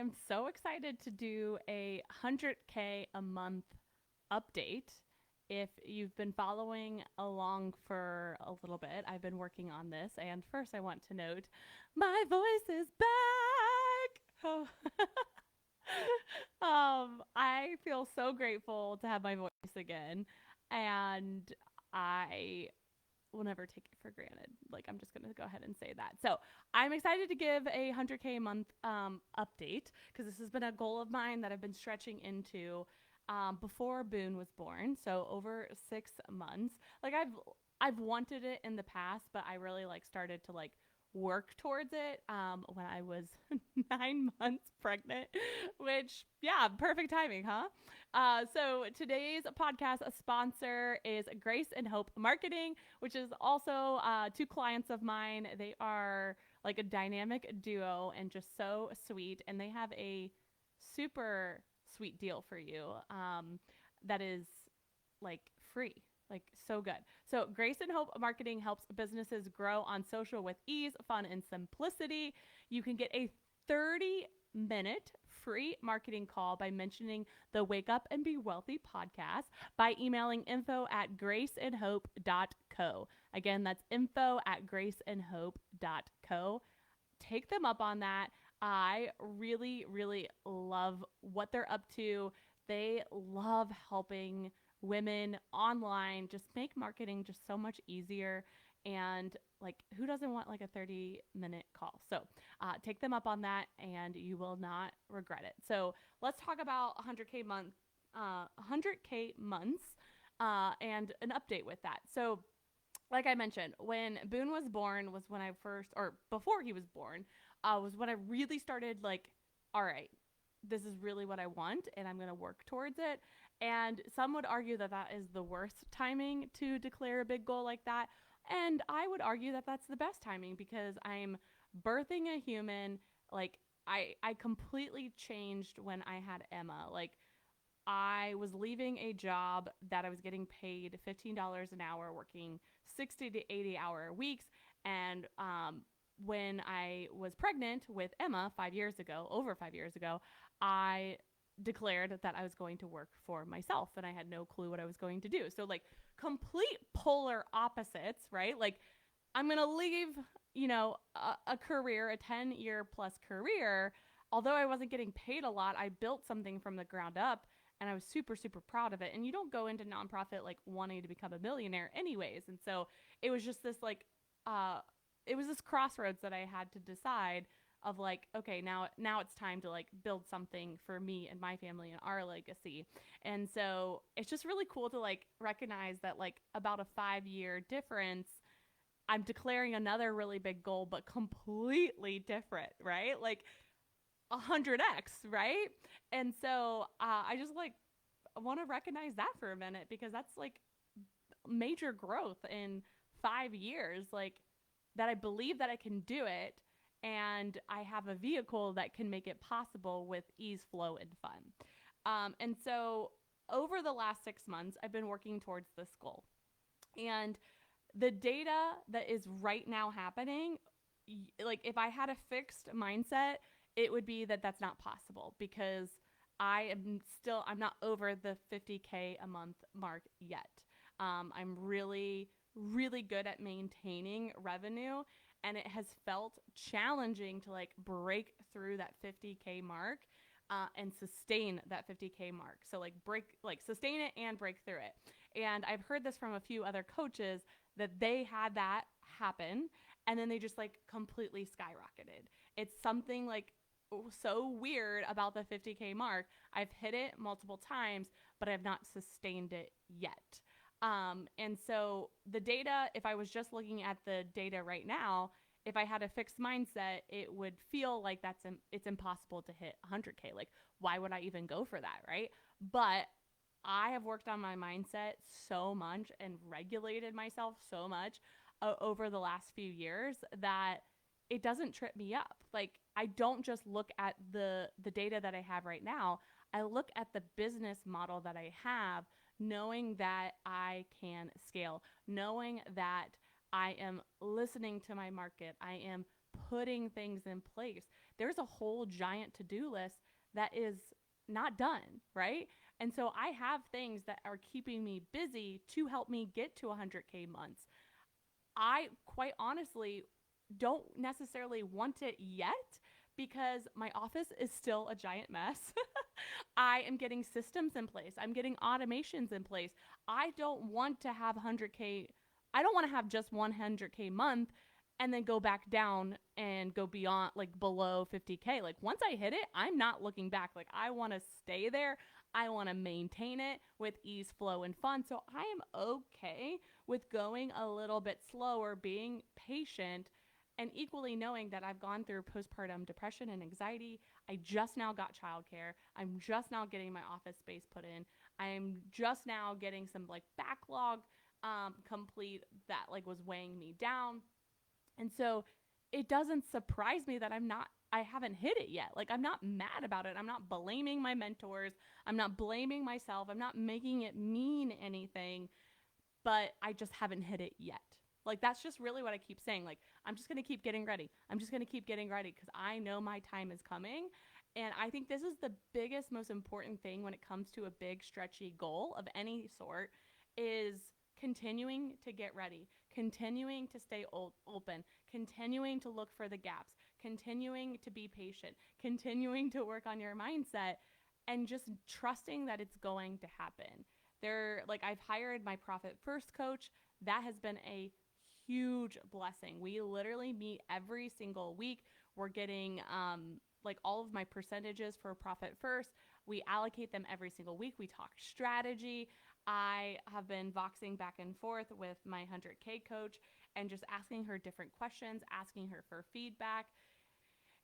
am so excited to do a 100K a month update. If you've been following along for a little bit, I've been working on this. And first, I want to note my voice is back. Oh. I feel so grateful to have my voice again. And I will never take it for granted. Like, I'm just going to go ahead and say that. So I'm excited to give a 100K a month update because this has been a goal of mine that I've been stretching into before Boone was born. So over 6 months. Like, I've wanted it in the past, but I really like started to like work towards it when I was 9 months pregnant, which, yeah, perfect timing, huh? So today's podcast sponsor is Grace and Hope Marketing, which is also two clients of mine. They are like a dynamic duo and just so sweet. And they have a super sweet deal for you that is like free. Like, so good. So Grace and Hope Marketing helps businesses grow on social with ease, fun, and simplicity. You can get a 30-minute free marketing call by mentioning the Wake Up and Be Wealthy podcast by emailing info@graceandhope.co. Again, that's info@graceandhope.co. Take them up on that. I really, really love what they're up to. They love helping women online just make marketing just so much easier. And like, who doesn't want like a 30-minute call? So take them up on that and you will not regret it. So let's talk about 100K months and an update with that. So like I mentioned, when Boone was born was when I first, or before he was born, was when I really started like, all right, this is really what I want and I'm going to work towards it. And some would argue that that is the worst timing to declare a big goal like that. And I would argue that that's the best timing because I'm birthing a human. Like, I completely changed when I had Emma. Like, I was leaving a job that I was getting paid $15 an hour, working 60 to 80-hour weeks. And when I was pregnant with Emma 5 years ago, over 5 years ago, I declared that I was going to work for myself and I had no clue what I was going to do. So, like, complete polar opposites, right? Like, I'm going to leave, a career, a 10-year plus career. Although I wasn't getting paid a lot, I built something from the ground up and I was super, super proud of it. And you don't go into nonprofit like wanting to become a millionaire anyways. And so it was just this like, it was this crossroads that I had to decide of like, okay, now it's time to like build something for me and my family and our legacy. And so it's just really cool to like recognize that like about a 5-year difference, I'm declaring another really big goal, but completely different, right? Like 100x, right? And so I just like want to recognize that for a minute because that's like major growth in 5 years, like that I believe that I can do it. And I have a vehicle that can make it possible with ease, flow, and fun. And so over the last 6 months, I've been working towards this goal. And the data that is right now happening, like if I had a fixed mindset, it would be that that's not possible because I'm not over the 50K a month mark yet. I'm really, really good at maintaining revenue and it has felt challenging to like break through that 50K mark and sustain that 50K mark. So like sustain it and break through it. And I've heard this from a few other coaches that they had that happen and then they just like completely skyrocketed. It's something like so weird about the 50K mark. I've hit it multiple times, but I've not sustained it yet. And so the data, if I was just looking at the data right now, if I had a fixed mindset, it would feel like it's impossible to hit 100K. Like, why would I even go for that, right? But I have worked on my mindset so much and regulated myself so much over the last few years that it doesn't trip me up. Like, I don't just look at the data that I have right now. I look at the business model that I have, knowing that I can scale, knowing that I am listening to my market. I am putting things in place. there's a whole giant to-do list that is not done, right? And so I have things that are keeping me busy to help me get to 100K months. I quite honestly don't necessarily want it yet because my office is still a giant mess. I am getting systems in place. I'm getting automations in place. I don't want to have 100K. I don't want to have just 100K month and then go back down and go beyond, like below 50K. Like once I hit it, I'm not looking back. Like I want to stay there. I want to maintain it with ease, flow, and fun. So I am okay with going a little bit slower, being patient, and equally knowing that I've gone through postpartum depression and anxiety. I just now got childcare. I'm just now getting my office space put in. I'm just now getting some like backlog complete that like was weighing me down. And so it doesn't surprise me that I haven't hit it yet. Like I'm not mad about it. I'm not blaming my mentors. I'm not blaming myself. I'm not making it mean anything, but I just haven't hit it yet. Like that's just really what I keep saying. Like I'm just going to keep getting ready. I'm just going to keep getting ready because I know my time is coming. And I think this is the biggest, most important thing when it comes to a big, stretchy goal of any sort is continuing to get ready, continuing to stay open, continuing to look for the gaps, continuing to be patient, continuing to work on your mindset, and just trusting that it's going to happen. Like I've hired my Profit First coach. That has been a huge blessing. We literally meet every single week. We're getting like all of my percentages for Profit First. We allocate them every single week. We talk strategy. I have been voxing back and forth with my 100K coach and just asking her different questions, asking her for feedback.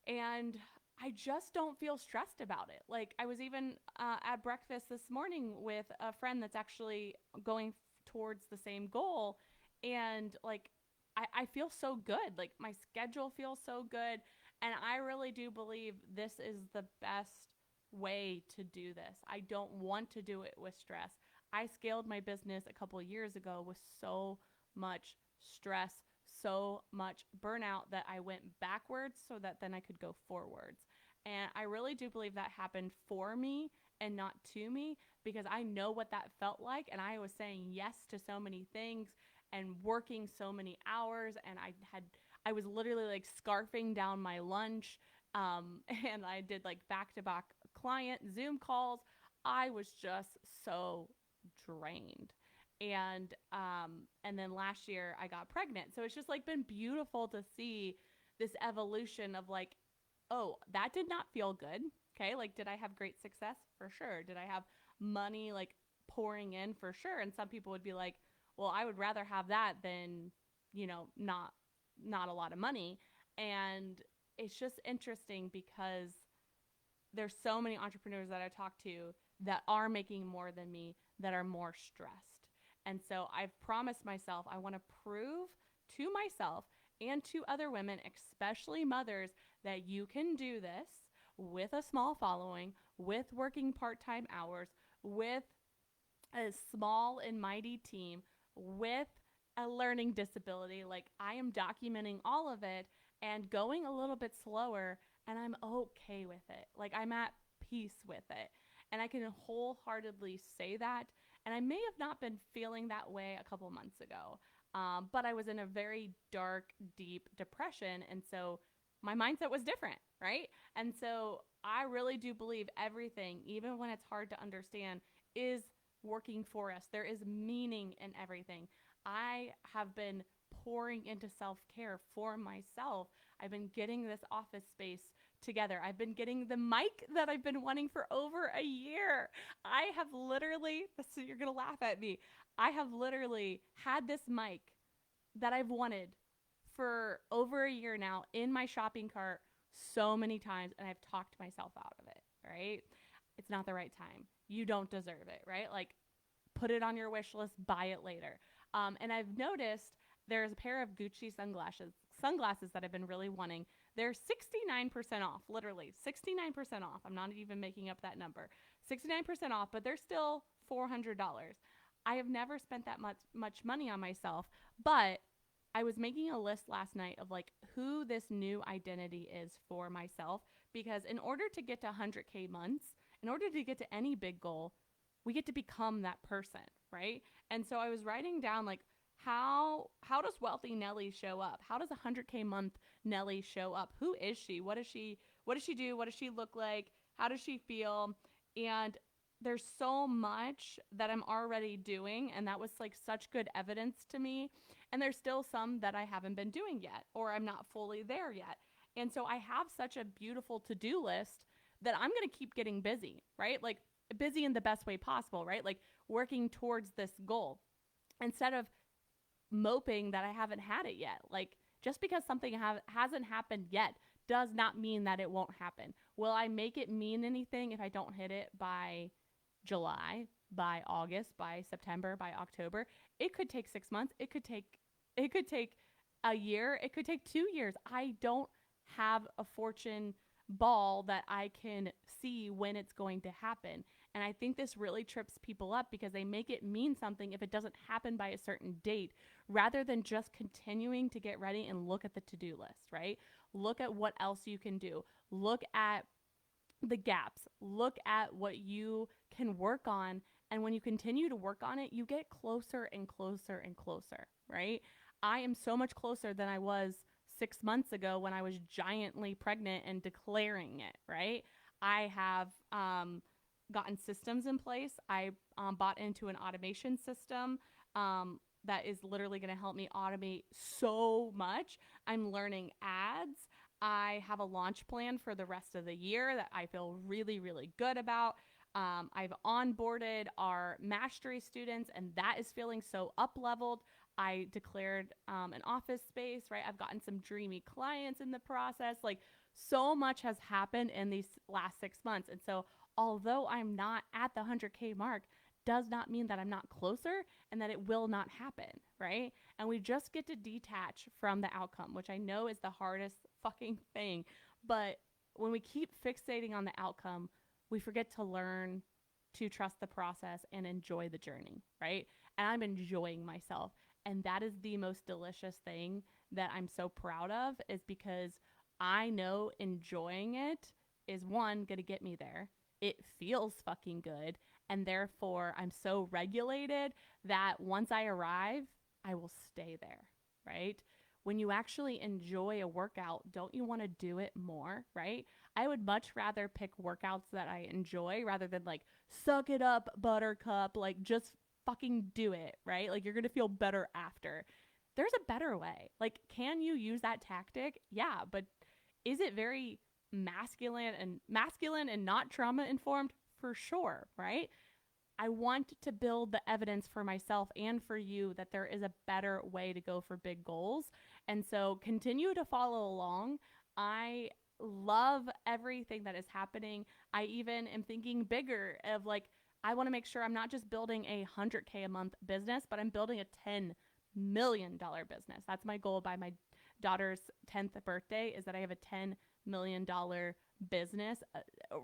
And I just don't feel stressed about it. Like I was even at breakfast this morning with a friend that's actually going towards the same goal. And like, I feel so good. Like my schedule feels so good. And I really do believe this is the best way to do this. I don't want to do it with stress. I scaled my business a couple of years ago with so much stress, so much burnout that I went backwards so that then I could go forwards. And I really do believe that happened for me and not to me because I know what that felt like. And I was saying yes to so many things and working so many hours. And I was literally like scarfing down my lunch. And I did like back-to-back client Zoom calls. I was just so drained. And then last year I got pregnant. So it's just like been beautiful to see this evolution of like, oh, that did not feel good. Okay. Like, did I have great success? For sure. Did I have money like pouring in? For sure. And some people would be like, well, I would rather have that than, not a lot of money. And it's just interesting because there's so many entrepreneurs that I talk to that are making more than me that are more stressed. And so I've promised myself I want to prove to myself and to other women, especially mothers, that you can do this with a small following, with working part-time hours, with a small and mighty team, with a learning disability. Like I am documenting all of it and going a little bit slower, and I'm okay with it. Like I'm at peace with it. And I can wholeheartedly say that. And I may have not been feeling that way a couple months ago, but I was in a very dark, deep depression. And so my mindset was different, right? And so I really do believe everything, even when it's hard to understand, is working for us. There is meaning in everything. I have been pouring into self-care for myself. I've been getting this office space together. I've been getting the mic that I've been wanting for over a year. I have literally, so you're going to laugh at me. I have literally had this mic that I've wanted for over a year now in my shopping cart so many times, and I've talked myself out of it, right? It's not the right time. You don't deserve it, right? Like put it on your wish list, buy it later. And I've noticed there's a pair of Gucci sunglasses that I've been really wanting. They're 69% off, literally 69% off. I'm not even making up that number. 69% off, but they're still $400. I have never spent that much money on myself, but I was making a list last night of like who this new identity is for myself, because in order to get to 100K months, in order to get to any big goal, we get to become that person, right? And so I was writing down like how does wealthy Nellie show up? How does 100K month Nellie show up? Who is she? What does she do? What does she look like? How does she feel? And there's so much that I'm already doing, and that was like such good evidence to me. And there's still some that I haven't been doing yet, or I'm not fully there yet. And so I have such a beautiful to-do list that I'm going to keep getting busy, right? Like busy in the best way possible, right? Like working towards this goal instead of moping that I haven't had it yet. Like just because something hasn't happened yet does not mean that it won't happen. Will I make it mean anything if I don't hit it by July, by August, by September, by October? It could take 6 months. It could take a year. It could take 2 years. I don't have a fortune ball that I can see when it's going to happen. And I think this really trips people up because they make it mean something if it doesn't happen by a certain date, rather than just continuing to get ready and look at the to-do list, right? Look at what else you can do. Look at the gaps. Look at what you can work on. And when you continue to work on it, you get closer and closer and closer, right? I am so much closer than I was 6 months ago when I was giantly pregnant and declaring it, right? I have gotten systems in place. I bought into an automation system that is literally going to help me automate so much. I'm learning ads. I have a launch plan for the rest of the year that I feel really, really good about. I've onboarded our mastery students, and that is feeling so up leveled. I declared an office space, right? I've gotten some dreamy clients in the process. Like so much has happened in these last 6 months. And so although I'm not at the 100K mark, does not mean that I'm not closer and that it will not happen, right? And we just get to detach from the outcome, which I know is the hardest fucking thing. But when we keep fixating on the outcome, we forget to learn to trust the process and enjoy the journey, right? And I'm enjoying myself. And that is the most delicious thing that I'm so proud of, is because I know enjoying it is one, going to get me there. It feels fucking good. And therefore, I'm so regulated that once I arrive, I will stay there, right? When you actually enjoy a workout, don't you want to do it more, right? I would much rather pick workouts that I enjoy rather than like, suck it up, buttercup, like just fucking do it, right? Like you're going to feel better after. There's a better way. Like, can you use that tactic? Yeah, but is it very masculine and not trauma informed? For sure, right? I want to build the evidence for myself and for you that there is a better way to go for big goals. And so continue to follow along. I love everything that is happening. I even am thinking bigger of like, I want to make sure I'm not just building a 100K a month business, but I'm building a $10 million business. That's my goal by my daughter's 10th birthday, is that I have a $10 million business.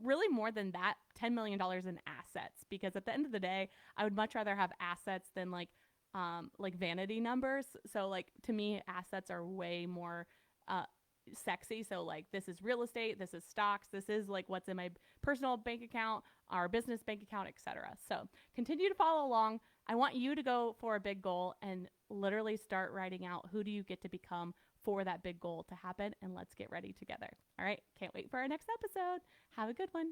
Really more than that, $10 million in assets, because at the end of the day, I would much rather have assets than like vanity numbers. So like to me, assets are way more sexy. So like, this is real estate, this is stocks, this is like what's in my personal bank account, our business bank account, etc. So continue to follow along. I want you to go for a big goal and literally start writing out who do you get to become for that big goal to happen, and let's get ready together. All right, can't wait for our next episode. Have a good one.